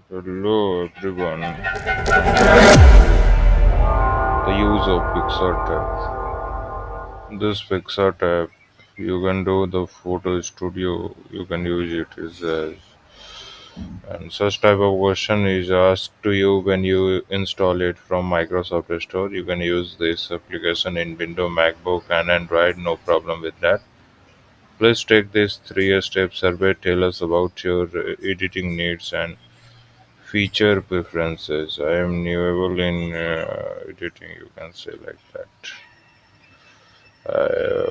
Hello everyone. The use of Pixar tab. This Pixar tab, you can do the photo studio. You can use it as and such type of question is asked to you when you install it from Microsoft Store. You can use this application in Windows, MacBook, and Android. No problem with that. Please take this three-step survey. Tell us about your editing needs and feature preferences. I am newable in editing, you can say like that.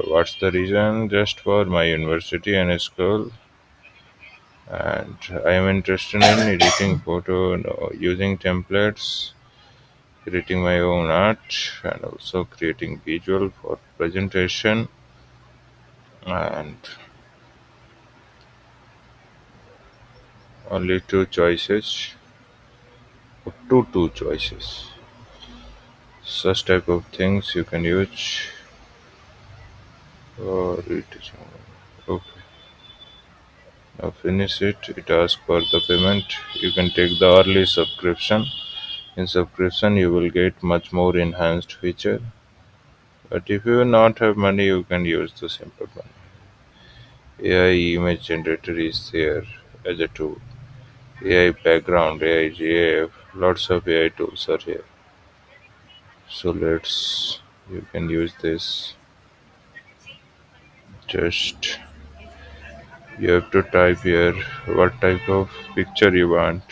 What's the reason? Just for my university and school, and I am interested in editing photo, no, using templates, creating my own art, and also creating visual for presentation. And only two choices, up to two choices. Such type of things you can use for editing. Okay. Now finish it. It asks for the payment. You can take the early subscription. In subscription, you will get much more enhanced feature. But if you not have money, you can use the simple one. AI image generator is there as a tool. AI background, AI GIF, lots of AI tools are here. So you can use this. Just you have to type here what type of picture you want.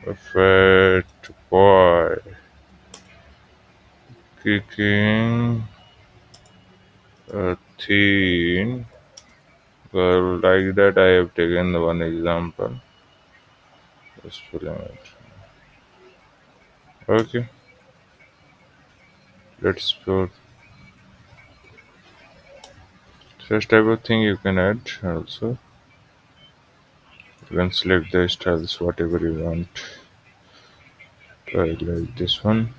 A fat boy kicking a thin girl. Like that, I have taken the one example. Just filling it. Okay, let's put such type of thing you can add also. You can select the styles whatever you want. Try like this one.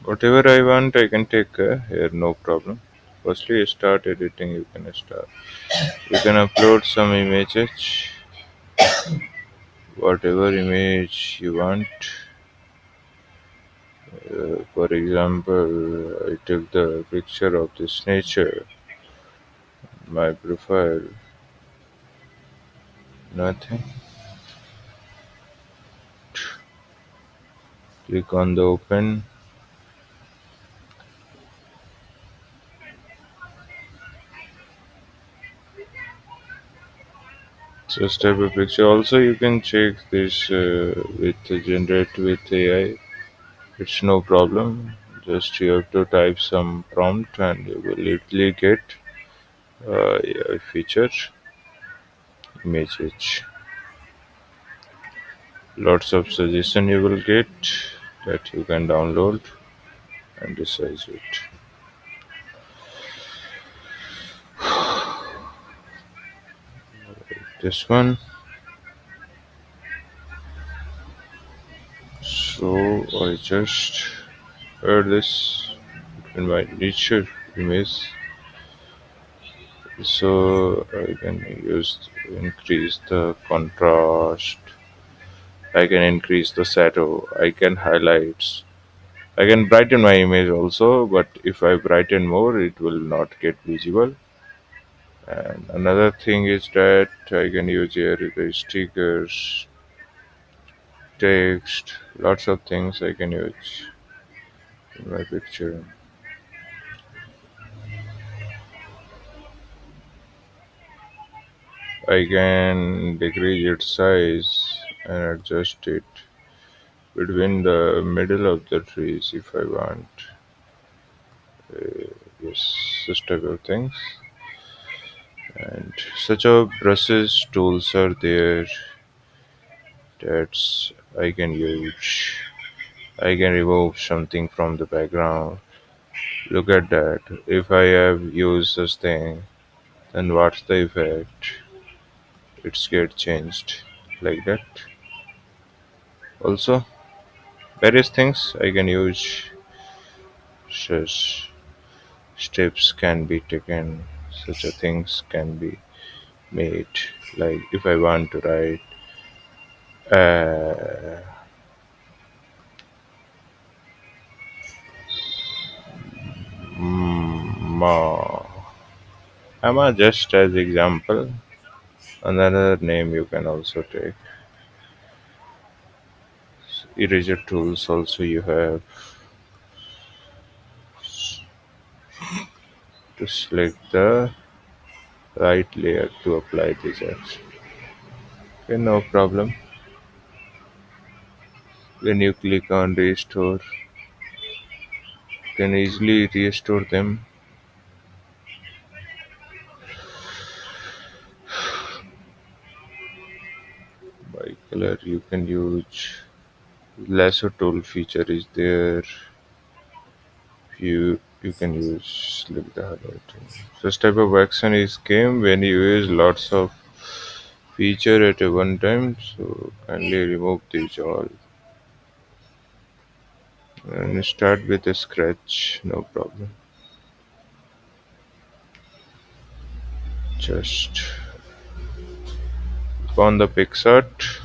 Whatever I want, I can take here, no problem. Firstly, start editing. You can start. You can upload some images, whatever image you want. For example, I took the picture of this nature, my profile, nothing. Click on the open. So type of picture. Also, you can check this with generate with AI. It's no problem. Just you have to type some prompt and you will literally get a feature image. Lots of suggestion you will get that you can download and resize it. This one. So I just add this in my nature image. So I can use increase the contrast. I can increase the shadow. I can highlights. I can brighten my image also, but if I brighten more, it will not get visible. And another thing is that I can use here the stickers, text, lots of things I can use in my picture. I can decrease its size and adjust it between the middle of the trees if I want. Yes, this type of things. And such a brushes tools are there that I can use. I can remove something from the background. Look at that. If I have used this thing, then what's the effect? It's get changed like that. Also, various things I can use, such steps can be taken, such a things can be made. Like if I want to write uh, ma, just as example, another name you can also take. Eraser tools also you have to select the right layer to apply this action. Okay, no problem. When you click on restore, you can easily restore them by color. You can use lasso tool feature is there. You can use like the highlighting. This type of action is came when you use lots of feature at a one time. So kindly remove these all and start with a scratch. No problem. Just on the PixArt.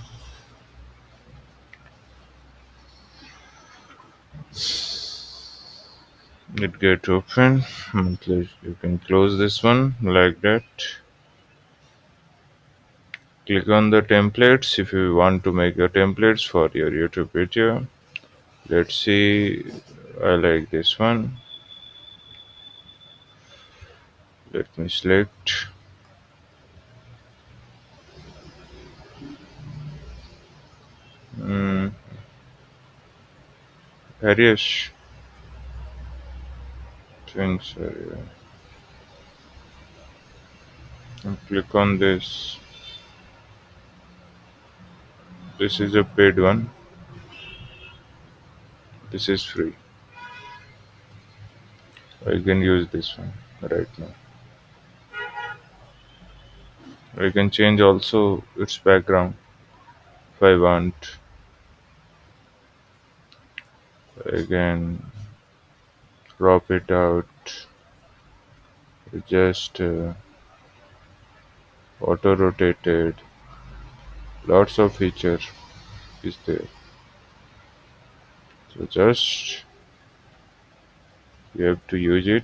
It get open. You can close this one like that. Click on the templates if you want to make your templates for your YouTube video. Let's see. I like this one. Let me select. Mm, various things. And click on this. This is a paid one. This is free. I can use this one right now. I can change also its background if I want. I can crop it out. Just auto rotated. Lots of feature is there. So just you have to use it.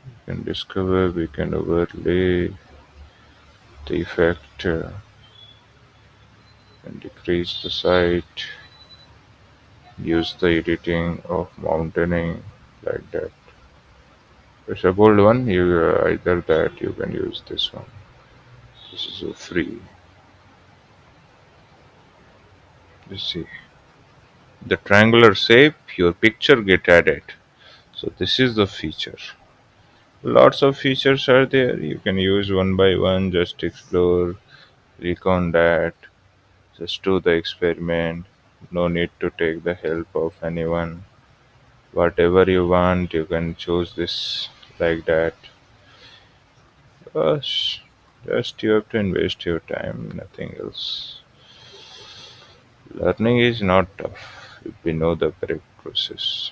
We can discover. We can overlay the effect and decrease the site. Use the editing of mountaining like that. It's a bold one. You either that you can use this one. This is a free. You see the triangular shape. Your picture get added. So this is the feature. Lots of features are there. You can use one by one. Just explore, recon that. Just do the experiment. No need to take the help of anyone. Whatever you want, you can choose this like that. Just, just you have to invest your time, nothing else. Learning is not tough if we know the correct process.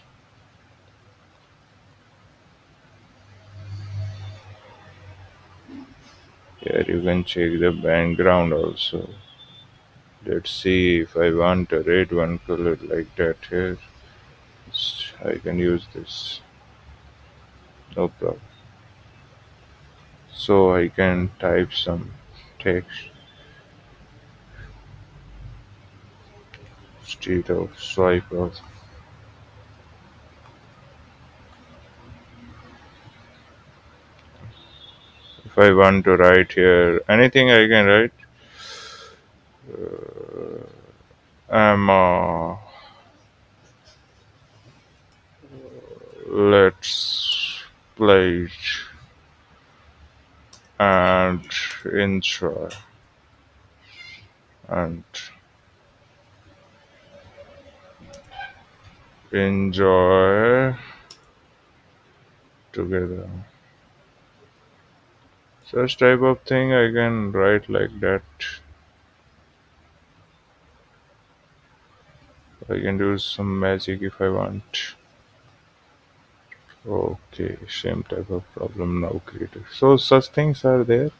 Here you can check the background also. Let's see if I want a red one color like that here. I can use this. No problem. So I can type some text instead of swipe up. If I want to write here anything, I can write. Uh, let's play it and enjoy and enjoy together. Such type of thing I can write like that. I can do some magic if I want. Okay, same type of problem now created. So such things are there.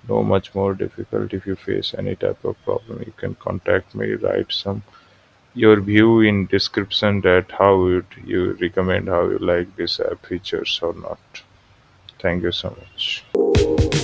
No much more difficult. If you face any type of problem, you can contact me. Write some your view in description that how would you recommend, how you like this app features or not. Thank you so much.